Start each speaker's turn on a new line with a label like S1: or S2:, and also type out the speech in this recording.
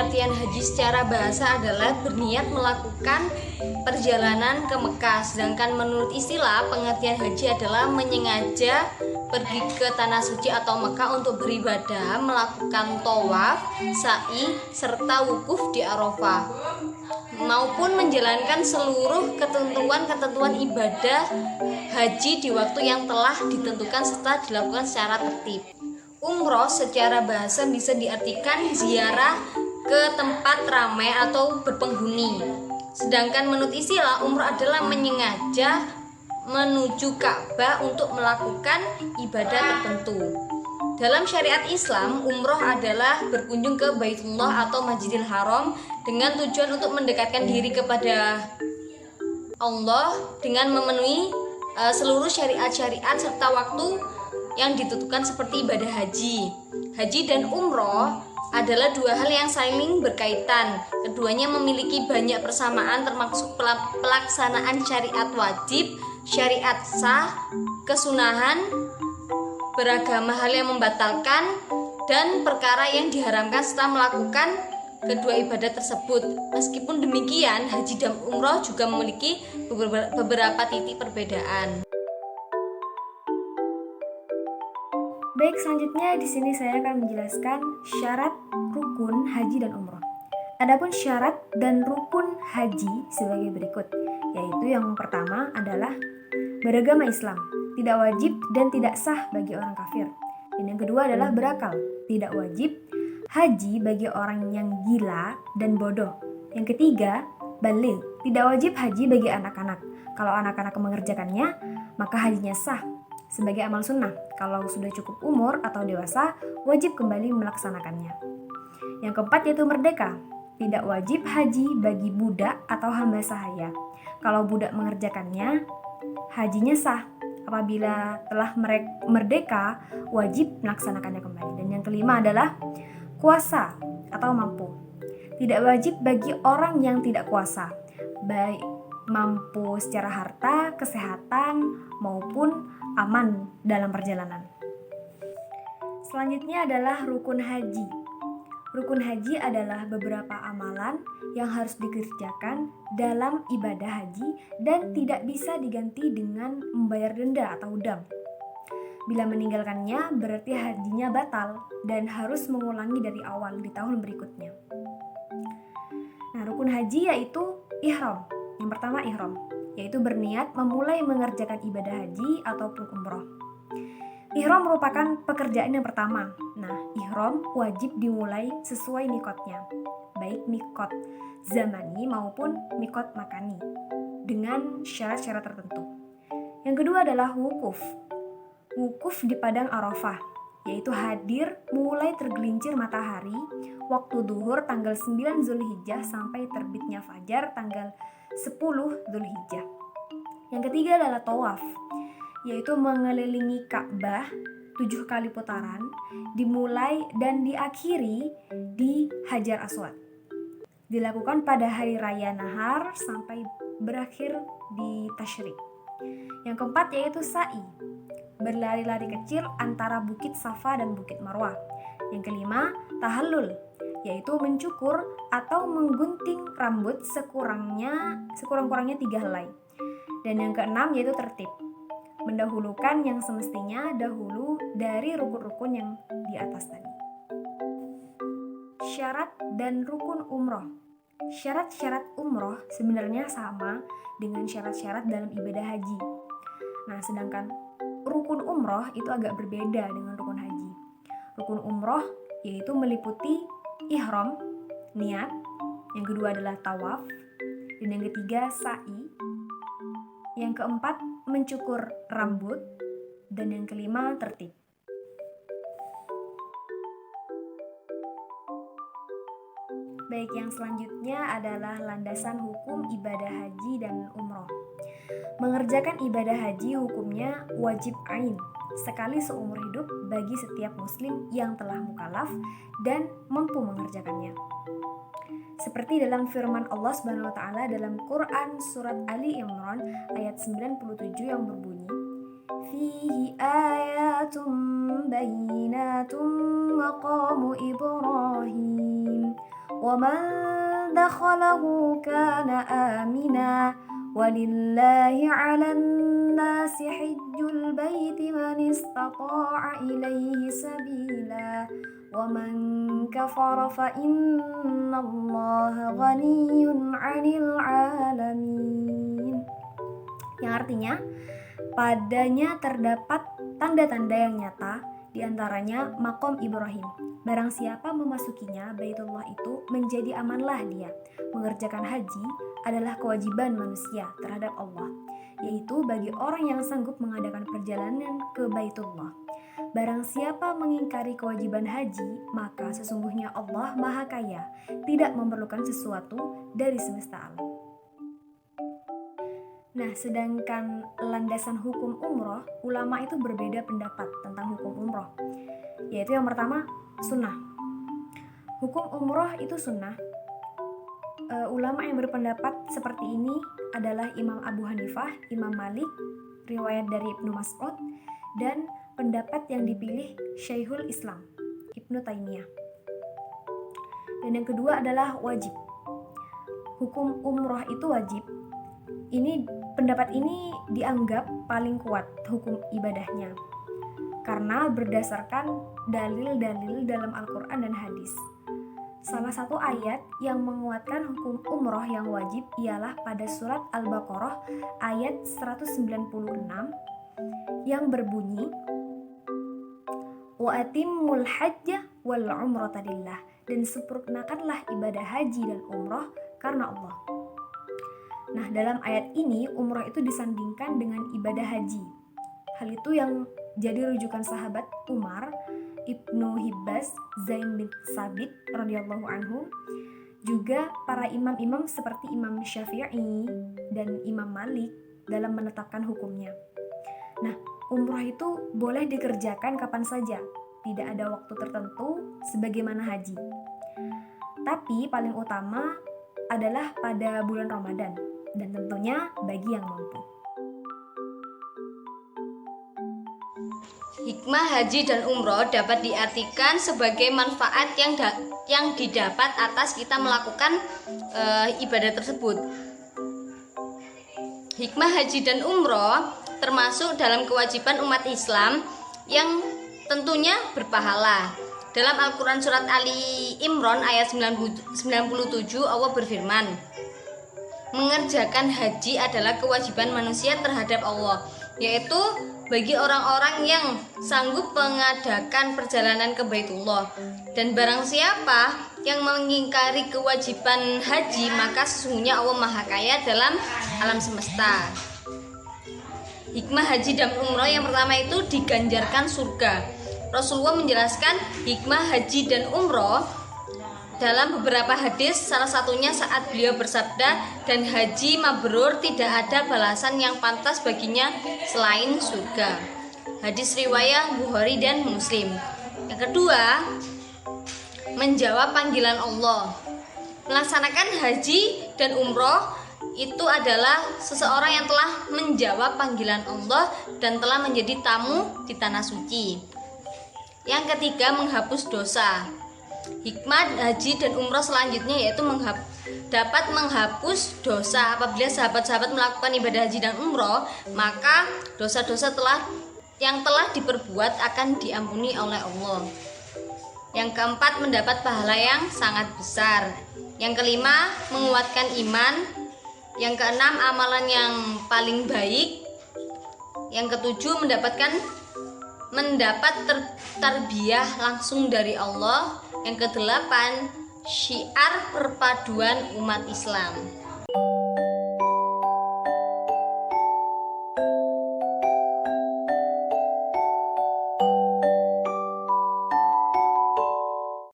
S1: pengertian haji secara bahasa adalah berniat melakukan perjalanan ke Mekah. Sedangkan menurut istilah, pengertian haji adalah menyengaja pergi ke tanah suci atau Mekah untuk beribadah, melakukan tawaf, sa'i, serta wukuf di Arafah, maupun menjalankan seluruh ketentuan-ketentuan ibadah haji di waktu yang telah ditentukan serta dilakukan secara tertib. Umroh secara bahasa bisa diartikan ziarah ke tempat ramai atau berpenghuni. Sedangkan menurut istilah, umroh adalah menyengaja menuju Ka'bah untuk melakukan ibadah tertentu. Dalam syariat Islam, umroh adalah berkunjung ke Baitullah atau Masjidil Haram dengan tujuan untuk mendekatkan diri kepada Allah dengan memenuhi seluruh syariat-syariat serta waktu yang ditentukan seperti ibadah haji. Haji dan umroh adalah dua hal yang saling berkaitan. Keduanya memiliki banyak persamaan termasuk pelaksanaan syariat wajib, syariat sah, kesunahan, beragama hal yang membatalkan, dan perkara yang diharamkan setelah melakukan kedua ibadah tersebut. Meskipun demikian, haji dan umroh juga memiliki beberapa titik perbedaan.
S2: Baik, selanjutnya di sini saya akan menjelaskan syarat rukun haji dan umroh. Adapun syarat dan rukun haji sebagai berikut, yaitu yang pertama adalah beragama Islam, tidak wajib dan tidak sah bagi orang kafir. Dan yang kedua adalah berakal, tidak wajib haji bagi orang yang gila dan bodoh. Yang ketiga, baligh, tidak wajib haji bagi anak-anak. Kalau anak-anak mengerjakannya, maka hajinya sah sebagai amal sunnah. Kalau sudah cukup umur atau dewasa, wajib kembali melaksanakannya. Yang keempat yaitu merdeka, tidak wajib haji bagi budak atau hamba sahaya. Kalau budak mengerjakannya, hajinya sah. Apabila telah merdeka, wajib melaksanakannya kembali. Dan yang kelima adalah kuasa atau mampu, tidak wajib bagi orang yang tidak kuasa, baik mampu secara harta, kesehatan, maupun aman dalam perjalanan. Selanjutnya adalah rukun haji. Rukun haji adalah beberapa amalan yang harus dikerjakan dalam ibadah haji dan tidak bisa diganti dengan membayar denda atau dam. Bila meninggalkannya, berarti hajinya batal dan harus mengulangi dari awal di tahun berikutnya. Nah, rukun haji yaitu ihram. Yang pertama ihram, yaitu berniat memulai mengerjakan ibadah haji ataupun umroh. Ihram merupakan pekerjaan yang pertama. Nah, ihram wajib dimulai sesuai mikotnya, baik mikot zamani maupun mikot makani, dengan syarat-syarat tertentu. Yang kedua adalah wukuf. Wukuf di padang Arafah, yaitu hadir mulai tergelincir matahari waktu duhur tanggal 9 Zulhijjah sampai terbitnya fajar tanggal 10 Zulhijjah. Yang ketiga adalah tawaf, yaitu mengelilingi Ka'bah 7 kali putaran, dimulai dan diakhiri di Hajar Aswad. Dilakukan pada hari raya Nahar sampai berakhir di Tasyrik. Yang keempat yaitu sa'i, berlari-lari kecil antara Bukit Safa dan Bukit Marwah. Yang kelima, tahallul, yaitu mencukur atau menggunting rambut sekurang-kurangnya 3 helai. Dan yang keenam yaitu tertib, mendahulukan yang semestinya dahulu dari rukun-rukun yang di atas tadi. Syarat dan rukun umroh. Syarat-syarat umroh sebenarnya sama dengan syarat-syarat dalam ibadah haji. Nah, sedangkan rukun umroh itu agak berbeda dengan rukun haji. Rukun umroh yaitu meliputi ihram, niat. Yang kedua adalah tawaf. Dan yang ketiga sa'i. Yang keempat mencukur rambut. Dan yang kelima tertib. Baik, yang selanjutnya adalah landasan hukum ibadah haji dan umroh. Mengerjakan ibadah haji hukumnya wajib ain, sekali seumur hidup bagi setiap muslim yang telah mukallaf dan mampu mengerjakannya. Seperti dalam firman Allah Subhanahu wa taala dalam Quran surat Ali Imran ayat 97 yang berbunyi, "Fihi ayatum bayyinatum maqamu Ibrahim ومن دخله كان آمنا ولله على الناس حج البيت من استطاع إليه سبيلا ومن كفر فإن الله غني عن العالمين. Yang artinya, padanya terdapat tanda-tanda yang nyata, diantaranya makom Ibrahim. Barang siapa memasukinya, Baitullah itu menjadi amanlah dia. Mengerjakan haji adalah kewajiban manusia terhadap Allah, yaitu bagi orang yang sanggup mengadakan perjalanan ke Baitullah. Barang siapa mengingkari kewajiban haji, maka sesungguhnya Allah Maha Kaya, tidak memerlukan sesuatu dari semesta alam. Nah, sedangkan landasan hukum umroh, ulama itu berbeda pendapat tentang hukum umroh. Yaitu yang pertama, sunnah. Hukum umroh itu sunnah. Ulama yang berpendapat seperti ini adalah Imam Abu Hanifah, Imam Malik, riwayat dari Ibnu Mas'ud, dan pendapat yang dipilih Syekhul Islam, Ibnu Taimiyah. Dan yang kedua adalah wajib. Hukum umroh itu wajib. Pendapat ini dianggap paling kuat hukum ibadahnya karena berdasarkan dalil-dalil dalam Al-Quran dan hadis. Salah satu ayat yang menguatkan hukum umroh yang wajib ialah pada surat Al-Baqarah ayat 196 yang berbunyi wa atimmul hajja wal umrata lillah, dan sempurnakanlah ibadah haji dan umroh karena Allah. Nah, dalam ayat ini umroh itu disandingkan dengan ibadah haji. Hal itu yang jadi rujukan sahabat Umar, Ibnu Hibbas, Zain bin Sabit radhiyallahu anhu, juga para imam-imam seperti Imam Syafi'i dan Imam Malik dalam menetapkan hukumnya. Nah, umroh itu boleh dikerjakan kapan saja, tidak ada waktu tertentu sebagaimana haji. Tapi paling utama adalah pada bulan Ramadan, dan tentunya bagi yang mampu.
S1: Hikmah haji dan umroh dapat diartikan sebagai manfaat yang didapat atas kita melakukan ibadah tersebut. Hikmah haji dan umroh termasuk dalam kewajiban umat Islam yang tentunya berpahala. Dalam Al-Quran surat Ali Imran ayat 97 Allah berfirman, mengerjakan haji adalah kewajiban manusia terhadap Allah, yaitu bagi orang-orang yang sanggup mengadakan perjalanan ke Baitullah. Dan barang siapa yang mengingkari kewajiban haji, maka sesungguhnya Allah Maha Kaya dalam alam semesta. Hikmah haji dan umroh yang pertama itu diganjarkan surga. Rasulullah menjelaskan hikmah haji dan umroh dalam beberapa hadis, salah satunya saat beliau bersabda, dan haji mabrur tidak ada balasan yang pantas baginya selain surga. Hadis riwayat Bukhari dan Muslim. Yang kedua, menjawab panggilan Allah. Melaksanakan haji dan umroh itu adalah seseorang yang telah menjawab panggilan Allah dan telah menjadi tamu di tanah suci. Yang ketiga, menghapus dosa. Hikmah haji dan umroh selanjutnya yaitu dapat menghapus dosa. Apabila sahabat-sahabat melakukan ibadah haji dan umroh, maka dosa-dosa yang telah diperbuat akan diampuni oleh Allah. Yang keempat, mendapat pahala yang sangat besar. Yang kelima, menguatkan iman. Yang keenam, amalan yang paling baik. Yang ketujuh, mendapat tarbiyah langsung dari Allah. Yang kedelapan, syiar perpaduan umat Islam.